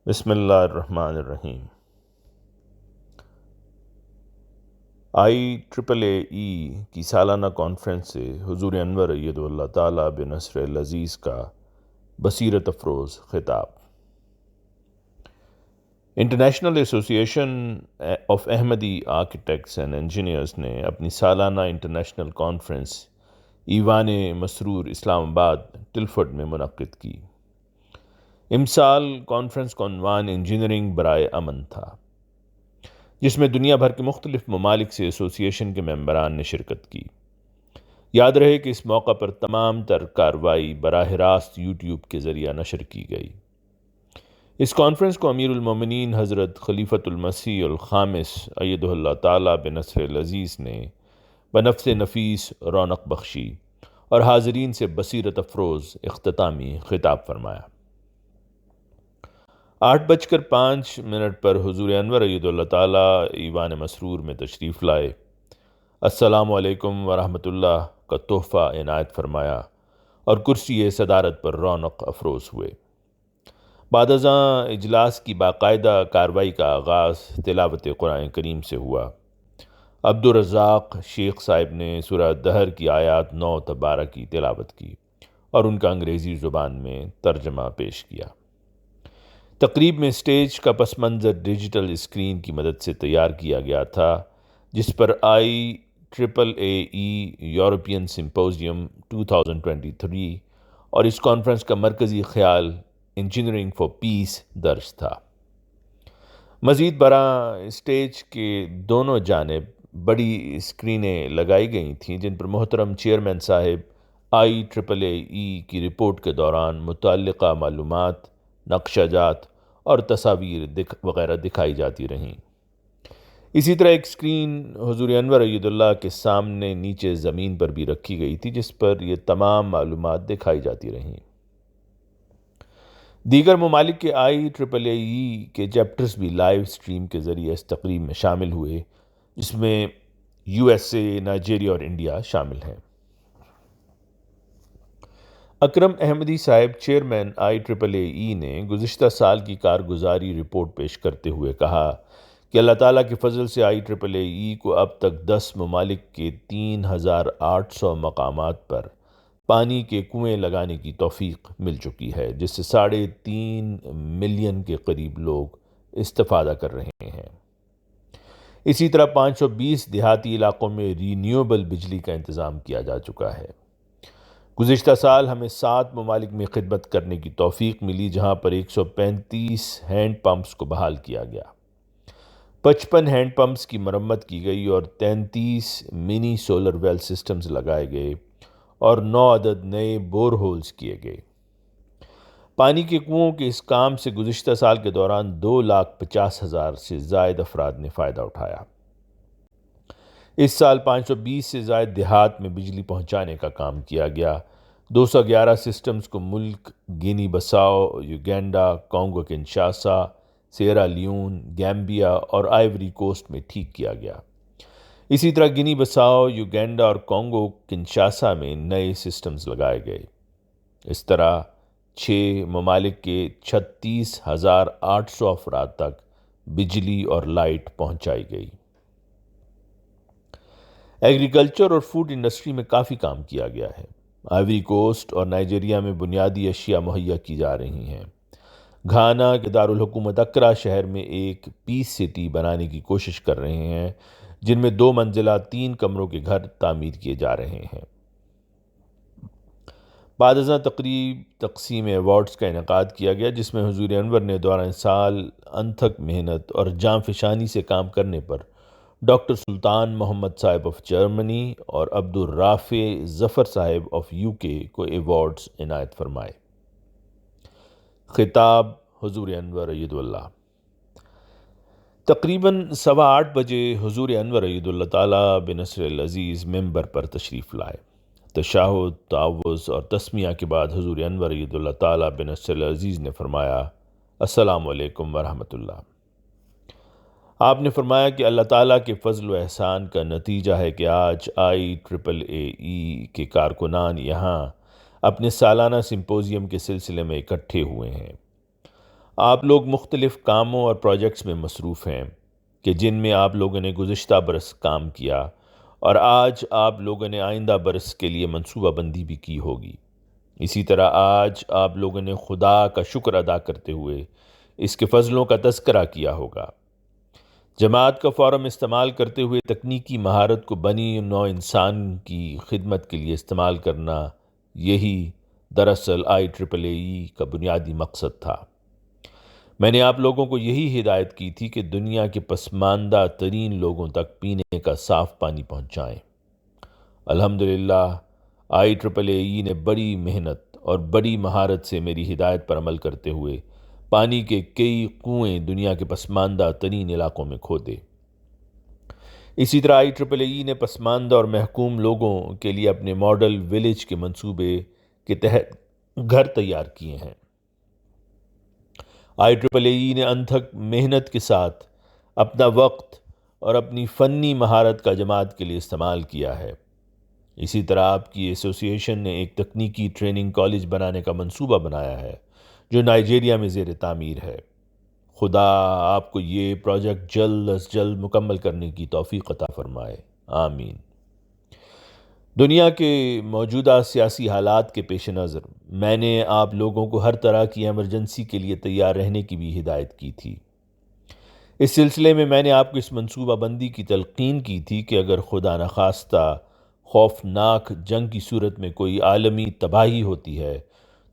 بسم اللہ الرحمن الرحیم۔ IEEE کی سالانہ کانفرنس سے حضور انور اید اللہ تعالیٰ بنصر العزیز کا بصیرت افروز خطاب۔ انٹرنیشنل ایسوسی ایشن of Ahmadi architects and engineers نے اپنی سالانہ انٹرنیشنل کانفرنس ایوان مسرور اسلام آباد ٹلفرڈ میں منعقد کی۔ امسال کانفرنس کا عنوان انجینئرنگ برائے امن تھا، جس میں دنیا بھر کے مختلف ممالک سے ایسوسی ایشن کے ممبران نے شرکت کی۔ یاد رہے کہ اس موقع پر تمام تر کارروائی براہ راست یوٹیوب کے ذریعہ نشر کی گئی۔ اس کانفرنس کو امیر المومنین حضرت خلیفۃ المسیح الخامس ایدہ اللہ تعالیٰ بنصر العزیز نے بنفس نفیس رونق بخشی اور حاضرین سے بصیرت افروز اختتامی خطاب فرمایا۔ 8:05 پر حضور انور ایدہ اللہ تعالیٰ ایوان مسرور میں تشریف لائے، السلام علیکم ورحمۃ اللہ کا تحفہ عنایت فرمایا اور کرسی صدارت پر رونق افروز ہوئے۔ بعد ازاں اجلاس کی باقاعدہ کارروائی کا آغاز تلاوت قرآن کریم سے ہوا۔ عبدالرزاق شیخ صاحب نے سورہ دہر کی آیات 9 تا 12 کی تلاوت کی اور ان کا انگریزی زبان میں ترجمہ پیش کیا۔ تقریب میں اسٹیج کا پس منظر ڈیجیٹل اسکرین کی مدد سے تیار کیا گیا تھا، جس پر IEEE یورپین سمپوزیم 2023 اور اس کانفرنس کا مرکزی خیال انجینئرنگ فار پیس درج تھا۔ مزید برآں اسٹیج کے دونوں جانب بڑی اسکرینیں لگائی گئی تھیں، جن پر محترم چیئرمین صاحب IEEE کی رپورٹ کے دوران متعلقہ معلومات، نقشہ جات اور تصاویر وغیرہ دکھائی جاتی رہیں۔ اسی طرح ایک اسکرین حضور انور ایدہ اللہ کے سامنے نیچے زمین پر بھی رکھی گئی تھی، جس پر یہ تمام معلومات دکھائی جاتی رہیں۔ دیگر ممالک کے IEEE کے چیپٹرز بھی لائیو اسٹریم کے ذریعے اس تقریب میں شامل ہوئے، جس میں USA، نائجیریا اور انڈیا شامل ہیں۔ اکرم احمدی صاحب چیئرمین IEEE نے گزشتہ سال کی کارگزاری رپورٹ پیش کرتے ہوئے کہا کہ اللہ تعالیٰ کے فضل سے IEEE کو اب تک 10 ممالک کے 3800 مقامات پر پانی کے کنویں لگانے کی توفیق مل چکی ہے، جس سے 3.5 ملین کے قریب لوگ استفادہ کر رہے ہیں۔ اسی طرح 520 دیہاتی علاقوں میں رینیوبل بجلی کا انتظام کیا جا چکا ہے۔ گزشتہ سال ہمیں 7 ممالک میں خدمت کرنے کی توفیق ملی، جہاں پر 135 ہینڈ پمپس کو بحال کیا گیا، 55 ہینڈ پمپس کی مرمت کی گئی اور 33 منی سولر ویل سسٹمز لگائے گئے اور 9 عدد نئے بور ہولز کیے گئے۔ پانی کے کنوؤں کے اس کام سے گزشتہ سال کے دوران 2,50,000 سے زائد افراد نے فائدہ اٹھایا۔ اس سال 520 سے زائد دیہات میں بجلی پہنچانے کا کام کیا گیا۔ 211 سسٹمز کو ملک گینی بساؤ، یوگینڈا، کانگو کنشاسا، سیرا لیون، گیمبیا اور آئیوری کوسٹ میں ٹھیک کیا گیا۔ اسی طرح گینی بساؤ، یوگینڈا اور کانگو کنشاسا میں نئے سسٹمز لگائے گئے۔ اس طرح 6 ممالک کے 36,800 افراد تک بجلی اور لائٹ پہنچائی گئی۔ ایگریکلچر اور فوڈ انڈسٹری میں کافی کام کیا گیا ہے۔ آئیوری کوسٹ اور نائجیریا میں بنیادی اشیاء مہیا کی جا رہی ہیں۔ گھانا کے دارالحکومت اکرا شہر میں ایک پیس سٹی بنانے کی کوشش کر رہے ہیں، جن میں 2 منزلہ 3 کمروں کے گھر تعمیر کیے جا رہے ہیں۔ بعد ازاں تقریب تقسیم ایوارڈز کا انعقاد کیا گیا، جس میں حضور انور نے دوران سال انتھک محنت اور جاں فشانی سے کام کرنے پر ڈاکٹر سلطان محمد صاحب آف جرمنی اور عبدالرافع ظفر صاحب آف UK کو ایوارڈز عنایت فرمائے۔ خطاب حضور انور ایدہ اللہ۔ تقریباً 8:15 بجے حضور انور ایدہ اللہ تعالیٰ بنصر العزیز ممبر پر تشریف لائے۔ تشہد، تعوذ اور تسمیہ کے بعد حضور انور ایدہ اللہ تعالیٰ بنصر العزیز نے فرمایا، السلام علیکم ورحمۃ اللہ۔ آپ نے فرمایا کہ اللہ تعالیٰ کے فضل و احسان کا نتیجہ ہے کہ آج IEEE کے کارکنان یہاں اپنے سالانہ سمپوزیم کے سلسلے میں اکٹھے ہوئے ہیں۔ آپ لوگ مختلف کاموں اور پروجیکٹس میں مصروف ہیں کہ جن میں آپ لوگوں نے گزشتہ برس کام کیا اور آج آپ لوگوں نے آئندہ برس کے لیے منصوبہ بندی بھی کی ہوگی۔ اسی طرح آج آپ لوگوں نے خدا کا شکر ادا کرتے ہوئے اس کے فضلوں کا تذکرہ کیا ہوگا۔ جماعت کا فورم استعمال کرتے ہوئے تکنیکی مہارت کو بنی نوع انسان کی خدمت کے لیے استعمال کرنا، یہی دراصل IEEE کا بنیادی مقصد تھا۔ میں نے آپ لوگوں کو یہی ہدایت کی تھی کہ دنیا کے پسماندہ ترین لوگوں تک پینے کا صاف پانی پہنچائیں۔ الحمدللہ IEEE نے بڑی محنت اور بڑی مہارت سے میری ہدایت پر عمل کرتے ہوئے پانی کے کئی کنویں دنیا کے پسماندہ ترین علاقوں میں کھودے۔ اسی طرح IEEE نے پسماندہ اور محکوم لوگوں کے لیے اپنے ماڈل ولیج کے منصوبے کے تحت گھر تیار کیے ہیں۔ IEEE نے انتھک محنت کے ساتھ اپنا وقت اور اپنی فنی مہارت کا جماعت کے لیے استعمال کیا ہے۔ اسی طرح آپ کی ایسوسی ایشن نے ایک تکنیکی ٹریننگ کالج بنانے کا منصوبہ بنایا ہے جو نائجیریا میں زیر تعمیر ہے۔ خدا آپ کو یہ پروجیکٹ جلد از جلد مکمل کرنے کی توفیق عطا فرمائے، آمین۔ دنیا کے موجودہ سیاسی حالات کے پیش نظر میں نے آپ لوگوں کو ہر طرح کی ایمرجنسی کے لیے تیار رہنے کی بھی ہدایت کی تھی۔ اس سلسلے میں میں نے آپ کو اس منصوبہ بندی کی تلقین کی تھی کہ اگر خدا نخواستہ خوفناک جنگ کی صورت میں کوئی عالمی تباہی ہوتی ہے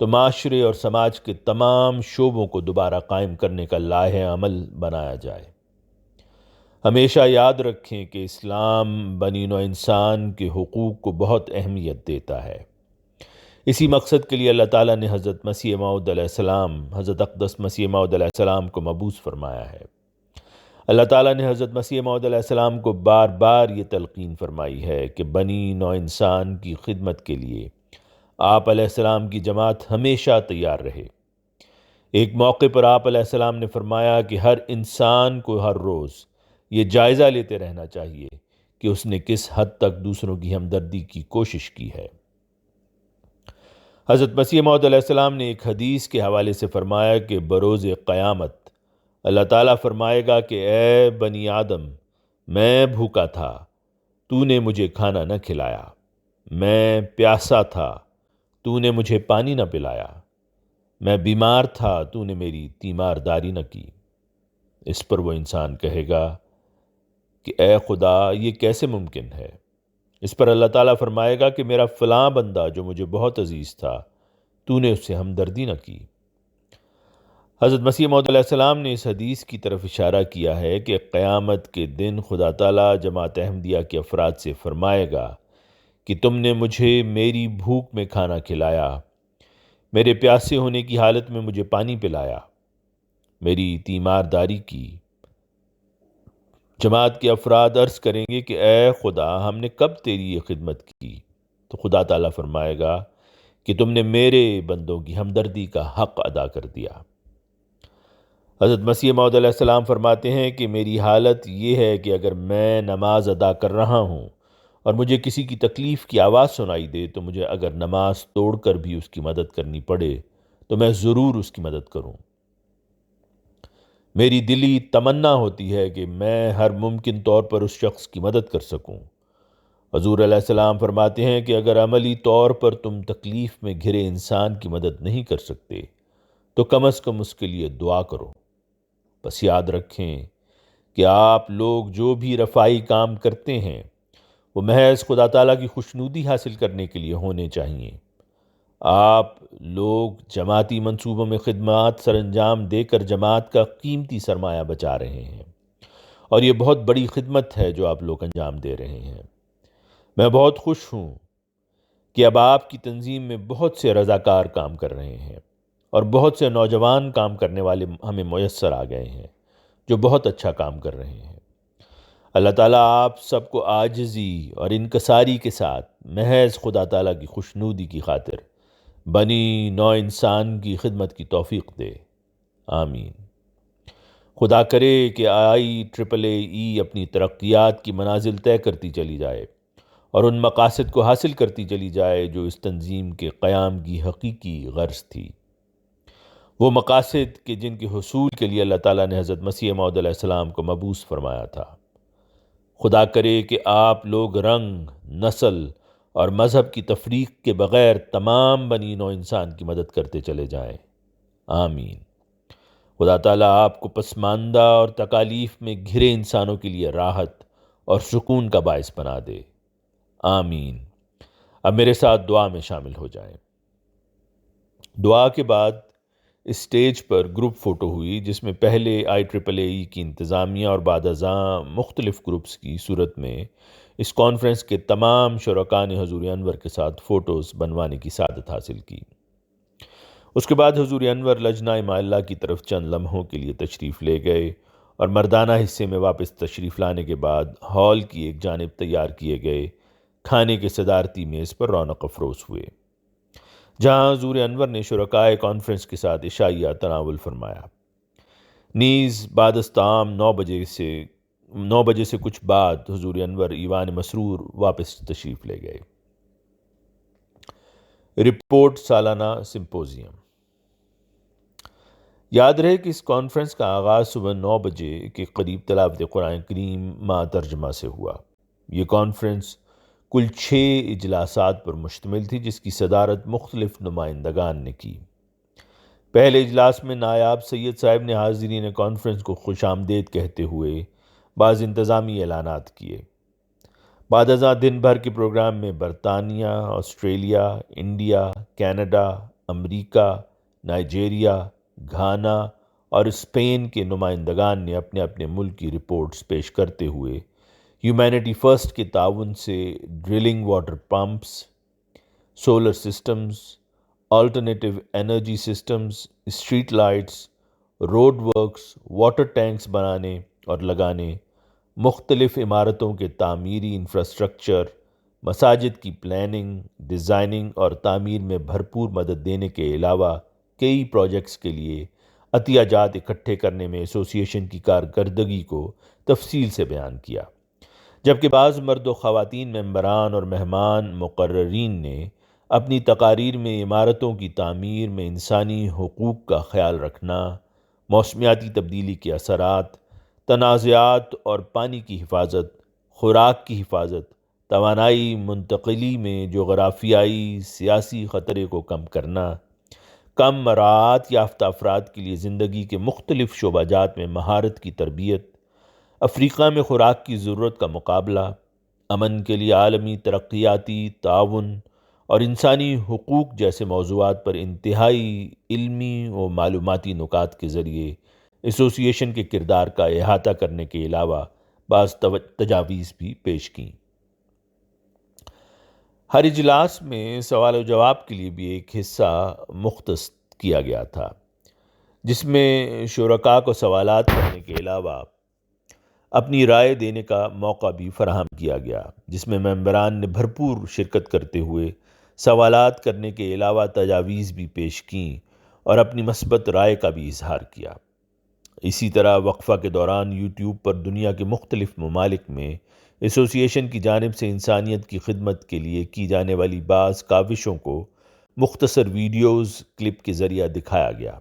تو معاشرے اور سماج کے تمام شعبوں کو دوبارہ قائم کرنے کا لائحہ عمل بنایا جائے۔ ہمیشہ یاد رکھیں کہ اسلام بنی نوع انسان کے حقوق کو بہت اہمیت دیتا ہے۔ اسی مقصد کے لیے اللہ تعالیٰ نے حضرت مسیح موعود علیہ السلام، حضرت اقدس مسیح موعود علیہ السلام کو مبعوث فرمایا ہے۔ اللہ تعالیٰ نے حضرت مسیح موعود علیہ السلام کو بار بار یہ تلقین فرمائی ہے کہ بنی نوع انسان کی خدمت کے لیے آپ علیہ السلام کی جماعت ہمیشہ تیار رہے۔ ایک موقع پر آپ علیہ السلام نے فرمایا کہ ہر انسان کو ہر روز یہ جائزہ لیتے رہنا چاہیے کہ اس نے کس حد تک دوسروں کی ہمدردی کی کوشش کی ہے۔ حضرت مسیح موعود علیہ السلام نے ایک حدیث کے حوالے سے فرمایا کہ بروز قیامت اللہ تعالیٰ فرمائے گا کہ اے بنی آدم، میں بھوکا تھا، تو نے مجھے کھانا نہ کھلایا، میں پیاسا تھا، تو نے مجھے پانی نہ پلایا، میں بیمار تھا، تو نے میری تیمارداری نہ کی۔ اس پر وہ انسان کہے گا کہ اے خدا، یہ کیسے ممکن ہے؟ اس پر اللہ تعالیٰ فرمائے گا کہ میرا فلاں بندہ جو مجھے بہت عزیز تھا، تو نے اس سے ہمدردی نہ کی۔ حضرت مسیح موعود علیہ السلام نے اس حدیث کی طرف اشارہ کیا ہے کہ قیامت کے دن خدا تعالیٰ جماعت احمدیہ کے افراد سے فرمائے گا کہ تم نے مجھے میری بھوک میں کھانا کھلایا، میرے پیاسے ہونے کی حالت میں مجھے پانی پلایا، میری تیمارداری کی۔ جماعت کے افراد عرض کریں گے کہ اے خدا، ہم نے کب تیری یہ خدمت کی؟ تو خدا تعالیٰ فرمائے گا کہ تم نے میرے بندوں کی ہمدردی کا حق ادا کر دیا۔ حضرت مسیح موعود علیہ السلام فرماتے ہیں کہ میری حالت یہ ہے کہ اگر میں نماز ادا کر رہا ہوں اور مجھے کسی کی تکلیف کی آواز سنائی دے تو مجھے اگر نماز توڑ کر بھی اس کی مدد کرنی پڑے تو میں ضرور اس کی مدد کروں۔ میری دلی تمنا ہوتی ہے کہ میں ہر ممکن طور پر اس شخص کی مدد کر سکوں۔ حضور علیہ السلام فرماتے ہیں کہ اگر عملی طور پر تم تکلیف میں گھرے انسان کی مدد نہیں کر سکتے تو کم از کم اس کے لیے دعا کرو۔ بس یاد رکھیں کہ آپ لوگ جو بھی رفائی کام کرتے ہیں وہ محض خدا تعالیٰ کی خوشنودی حاصل کرنے کے لیے ہونے چاہیے۔ آپ لوگ جماعتی منصوبوں میں خدمات سر انجام دے کر جماعت کا قیمتی سرمایہ بچا رہے ہیں، اور یہ بہت بڑی خدمت ہے جو آپ لوگ انجام دے رہے ہیں۔ میں بہت خوش ہوں کہ اب آپ کی تنظیم میں بہت سے رضاکار کام کر رہے ہیں اور بہت سے نوجوان کام کرنے والے ہمیں میسر آ گئے ہیں جو بہت اچھا کام کر رہے ہیں۔ اللہ تعالیٰ آپ سب کو عاجزی اور انکساری کے ساتھ محض خدا تعالیٰ کی خوشنودی کی خاطر بنی نوع انسان کی خدمت کی توفیق دے، آمین۔ خدا کرے کہ IEEE اپنی ترقیات کی منازل طے کرتی چلی جائے اور ان مقاصد کو حاصل کرتی چلی جائے جو اس تنظیم کے قیام کی حقیقی غرض تھی۔ وہ مقاصد کہ جن کے حصول کے لیے اللہ تعالیٰ نے حضرت مسیح موعود علیہ السلام کو مبعوث فرمایا تھا۔ خدا کرے کہ آپ لوگ رنگ، نسل اور مذہب کی تفریق کے بغیر تمام بنی نوع انسان کی مدد کرتے چلے جائیں، آمین۔ خدا تعالیٰ آپ کو پسماندہ اور تکالیف میں گھرے انسانوں کے لیے راحت اور سکون کا باعث بنا دے، آمین۔ اب میرے ساتھ دعا میں شامل ہو جائیں۔ دعا کے بعد اسٹیج پر گروپ فوٹو ہوئی، جس میں پہلے IEEE کی انتظامیہ اور بعد ازاں مختلف گروپس کی صورت میں اس کانفرنس کے تمام شرکاء نے حضور انور کے ساتھ فوٹوز بنوانے کی سعادت حاصل کی۔ اس کے بعد حضور انور لجنہ اماء اللہ کی طرف چند لمحوں کے لیے تشریف لے گئے اور مردانہ حصے میں واپس تشریف لانے کے بعد ہال کی ایک جانب تیار کیے گئے کھانے کے صدارتی میز پر رونق افروز ہوئے، جہاں حضور انور نے شرکائے کانفرنس کے ساتھ عشائیہ تناول فرمایا۔ نیز بعد از طعام 9 بجے سے کچھ بعد حضور انور ایوان مسرور واپس تشریف لے گئے۔ رپورٹ سالانہ سمپوزیم۔ یاد رہے کہ اس کانفرنس کا آغاز صبح 9 بجے کے قریب تلاوت قرآن کریم مع ترجمہ سے ہوا۔ یہ کانفرنس کل 6 اجلاسات پر مشتمل تھی، جس کی صدارت مختلف نمائندگان نے کی۔ پہلے اجلاس میں نائب سید صاحب نے حاضرین کانفرنس کو خوش آمدید کہتے ہوئے بعض انتظامی اعلانات کیے۔ بعد ازاں دن بھر کے پروگرام میں برطانیہ، آسٹریلیا، انڈیا، کینیڈا، امریکہ، نائجیریا، گھانا اور اسپین کے نمائندگان نے اپنے اپنے ملک کی رپورٹس پیش کرتے ہوئے ہیومینٹی فرسٹ کے تعاون سے drilling water pumps, solar systems, alternative energy systems, street lights, road works, water tanks بنانے اور لگانے، مختلف عمارتوں کے تعمیری انفراسٹرکچر، مساجد کی پلاننگ، ڈیزائننگ اور تعمیر میں بھرپور مدد دینے کے علاوہ کئی پروجیکٹس کے لیے عطیہ جات اکٹھے کرنے میں ایسوسی ایشن کی کارکردگی کو تفصیل سے بیان کیا، جبکہ بعض مرد و خواتین ممبران اور مہمان مقررین نے اپنی تقاریر میں عمارتوں کی تعمیر میں انسانی حقوق کا خیال رکھنا، موسمیاتی تبدیلی کے اثرات، تنازعات اور پانی کی حفاظت، خوراک کی حفاظت، توانائی منتقلی میں جغرافیائی سیاسی خطرے کو کم کرنا، کم مراعات یافتہ افراد کے لیے زندگی کے مختلف شعبہ جات میں مہارت کی تربیت، افریقہ میں خوراک کی ضرورت کا مقابلہ، امن کے لیے عالمی ترقیاتی تعاون اور انسانی حقوق جیسے موضوعات پر انتہائی علمی و معلوماتی نکات کے ذریعے ایسوسی ایشن کے کردار کا احاطہ کرنے کے علاوہ بعض تجاویز بھی پیش کیں۔ ہر اجلاس میں سوال و جواب کے لیے بھی ایک حصہ مختص کیا گیا تھا، جس میں شرکاء کو سوالات کرنے کے علاوہ اپنی رائے دینے کا موقع بھی فراہم کیا گیا، جس میں ممبران نے بھرپور شرکت کرتے ہوئے سوالات کرنے کے علاوہ تجاویز بھی پیش کیں اور اپنی مثبت رائے کا بھی اظہار کیا۔ اسی طرح وقفہ کے دوران یوٹیوب پر دنیا کے مختلف ممالک میں ایسوسی ایشن کی جانب سے انسانیت کی خدمت کے لیے کی جانے والی بعض کاوشوں کو مختصر ویڈیوز کلپ کے ذریعہ دکھایا گیا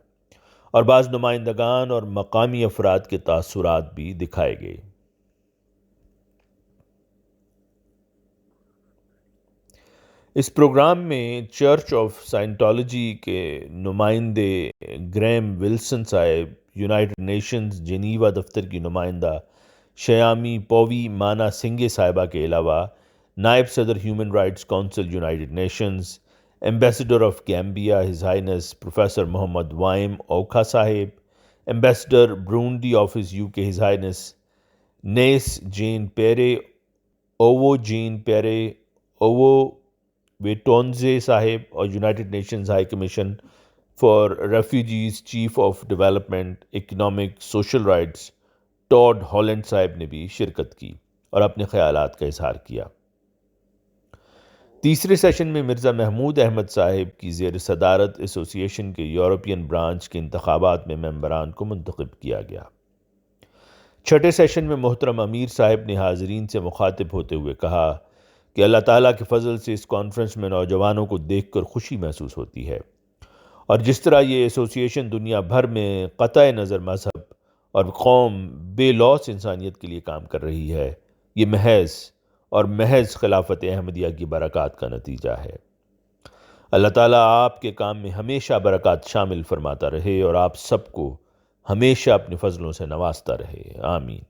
اور بعض نمائندگان اور مقامی افراد کے تاثرات بھی دکھائے گئے۔ اس پروگرام میں چرچ آف سائنٹولوجی کے نمائندے گریم ولسن صاحب، یونائیٹڈ نیشنز جنیوا دفتر کی نمائندہ شیامی پووی مانا سنگے صاحبہ کے علاوہ نائب صدر human rights council United Nations, ambassador of Gambia his highness professor Muhammad وائم اوکھا صاحب، ambassador Burundi office UK his highness نیس جین پیرے اوو جین پیرے اوو ویٹونزے صاحب اور United nations high commission for refugees chief of development economic social rights Tod Holland صاحب نے بھی شرکت کی اور اپنے خیالات کا اظہار کیا۔ تیسرے سیشن میں مرزا محمود احمد صاحب کی زیر صدارت ایسوسی ایشن کے یورپین برانچ کے انتخابات میں ممبران کو منتخب کیا گیا۔ چھٹے سیشن میں محترم امیر صاحب نے حاضرین سے مخاطب ہوتے ہوئے کہا کہ اللہ تعالیٰ کے فضل سے اس کانفرنس میں نوجوانوں کو دیکھ کر خوشی محسوس ہوتی ہے اور جس طرح یہ ایسوسی ایشن دنیا بھر میں قطع نظر مذہب اور قوم بے لوث انسانیت کے لیے کام کر رہی ہے، یہ محض خلافت احمدیہ کی برکات کا نتیجہ ہے۔ اللہ تعالیٰ آپ کے کام میں ہمیشہ برکات شامل فرماتا رہے اور آپ سب کو ہمیشہ اپنے فضلوں سے نوازتا رہے، آمین۔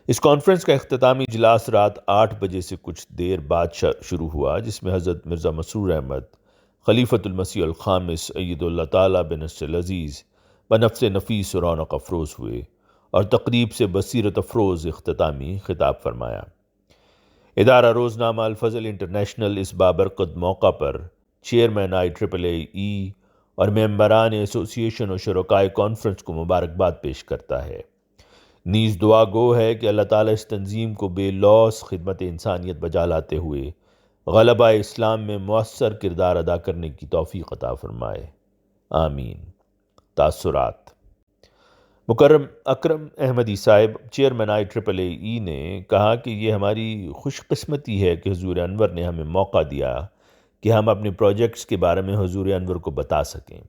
اس کانفرنس کا اختتامی اجلاس رات 8 بجے سے کچھ دیر بعد شروع ہوا، جس میں حضرت مرزا مسرور احمد خلیفۃ المسیح الخامس اید اللہ تعالیٰ بنصر العزیز بنفس نفیس و رونق افروز ہوئے اور تقریب سے بصیرت افروز اختتامی خطاب فرمایا۔ ادارہ روزنامہ الفضل انٹرنیشنل اس بابرکت موقع پر چیئرمین IEEE اور ممبران ایسوسی ایشن و شرکائے کانفرنس کو مبارکباد پیش کرتا ہے، نیز دعا گو ہے کہ اللہ تعالیٰ اس تنظیم کو بے لوث خدمت انسانیت بجا لاتے ہوئے غلبہ اسلام میں مؤثر کردار ادا کرنے کی توفیق عطا فرمائے، آمین۔ تاثرات: مکرم اکرم احمدی صاحب چیئرمین IEEE نے کہا کہ یہ ہماری خوش قسمتی ہے کہ حضور انور نے ہمیں موقع دیا کہ ہم اپنے پروجیکٹس کے بارے میں حضور انور کو بتا سکیں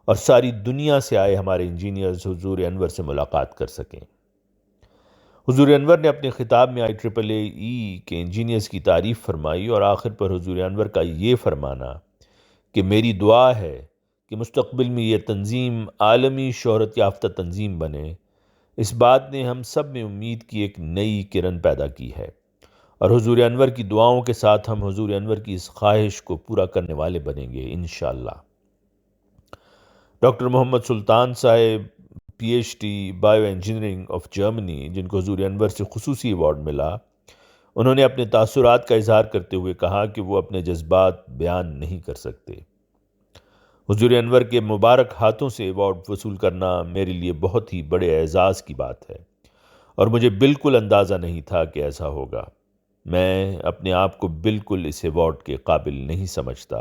اور ساری دنیا سے آئے ہمارے انجینئرز حضور انور سے ملاقات کر سکیں۔ حضور انور نے اپنے خطاب میں IEEE کے انجینئرز کی تعریف فرمائی اور آخر پر حضور انور کا یہ فرمانا کہ میری دعا ہے کہ مستقبل میں یہ تنظیم عالمی شہرت یافتہ تنظیم بنے، اس بات نے ہم سب میں امید کی ایک نئی کرن پیدا کی ہے اور حضور انور کی دعاؤں کے ساتھ ہم حضور انور کی اس خواہش کو پورا کرنے والے بنیں گے انشاءاللہ۔ ڈاکٹر محمد سلطان صاحب PhD bio engineering of Germany, جن کو حضور انور سے خصوصی ایوارڈ ملا، انہوں نے اپنے تاثرات کا اظہار کرتے ہوئے کہا کہ وہ اپنے جذبات بیان نہیں کر سکتے۔ حضور انور کے مبارک ہاتھوں سے ایوارڈ وصول کرنا میرے لیے بہت ہی بڑے اعزاز کی بات ہے اور مجھے بالکل اندازہ نہیں تھا کہ ایسا ہوگا۔ میں اپنے آپ کو بالکل اس ایوارڈ کے قابل نہیں سمجھتا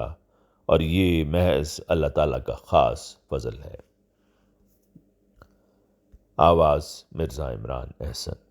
اور یہ محض اللہ تعالیٰ کا خاص فضل ہے۔ آواز مرزا عمران احسن۔